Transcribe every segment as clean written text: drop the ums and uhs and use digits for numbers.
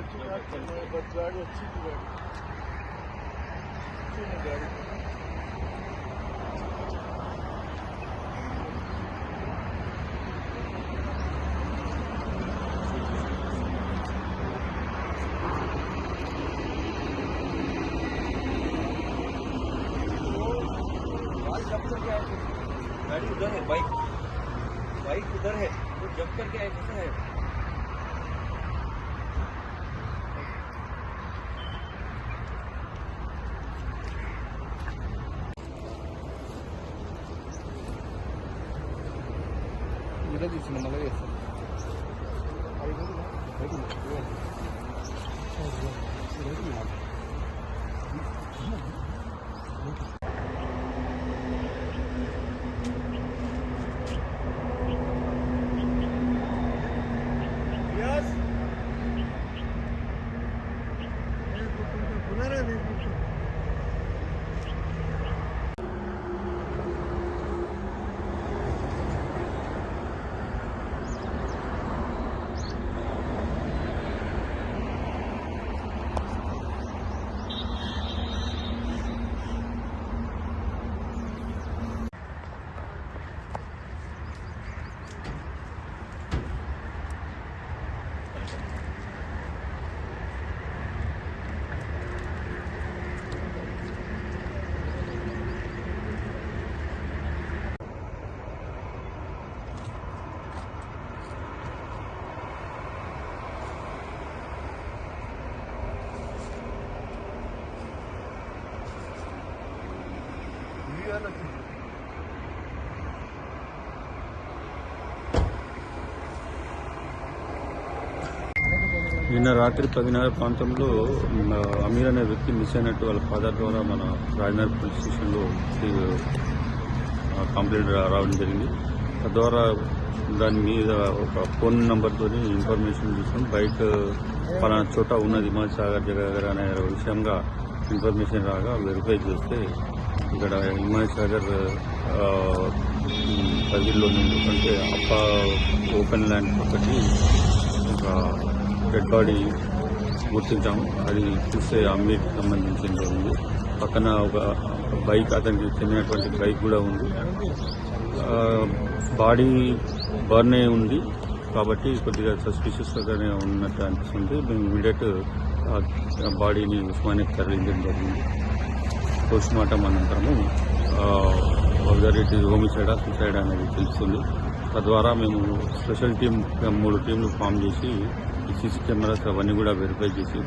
गाड़ी अच्छी थी गाड़ी गाड़ी उधर है, बाइक उधर है, तो जब करके आए कैसे है? इधर తీసిన మళ్ళీ చేస్తాం నిన్న రాత్రి 10:30 ప్రాంతంలో అమీర్ అనే వ్యక్తి మిస్ అయినట్టు వాళ్ళ ఫాదర్ ద్వారా మన రాజనగర్ పోలీస్ స్టేషన్లో కంప్లైంట్ రావడం జరిగింది. తద్వారా దాని మీద ఒక ఫోన్ నెంబర్తో ఇన్ఫర్మేషన్ తీసుకుని బైక్ పలానా చోట ఉన్నది హిమాయత్ సాగర్ దగ్గర అనే విషయంగా ఇన్ఫర్మేషన్ రాగా వెరిఫై చేస్తే ఇక్కడ హిమాయత్ సాగర్ పరిధిలో అంటే అప్ప ఓపెన్ ల్యాండ్ ఒకటి ఒక డెడ్ బాడీ గుర్తించాము. అది చూస్తే అమీర్కి సంబంధించింది ఉంది. పక్కన ఒక బైక్ అతనికి చెందినటువంటి బైక్ కూడా ఉంది. బాడీ బర్న్ అయి ఉంది కాబట్టి కొద్దిగా సస్పిషియస్గానే ఉన్నట్టు అనిపిస్తుంది. మేము ఇమీడియట్ బాడీని ఉస్మానియాకి తరలించడం జరిగింది. పోస్ట్ మార్టం అనంతరము వెదర్ ఇట్ ఈజ్ హోమిసైడా సూసైడ్ అనేది తెలుస్తుంది. తద్వారా మేము స్పెషల్ టీం 3 టీంలు ఫామ్ చేసి సీసీ కెమెరాస్ అవన్నీ కూడా వెరిఫై చేసి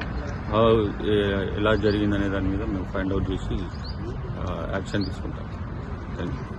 ఎలా జరిగిందనే దాని మీద మేము ఫైండ్ అవుట్ చేసి యాక్షన్ తీసుకుంటాం. Thank you.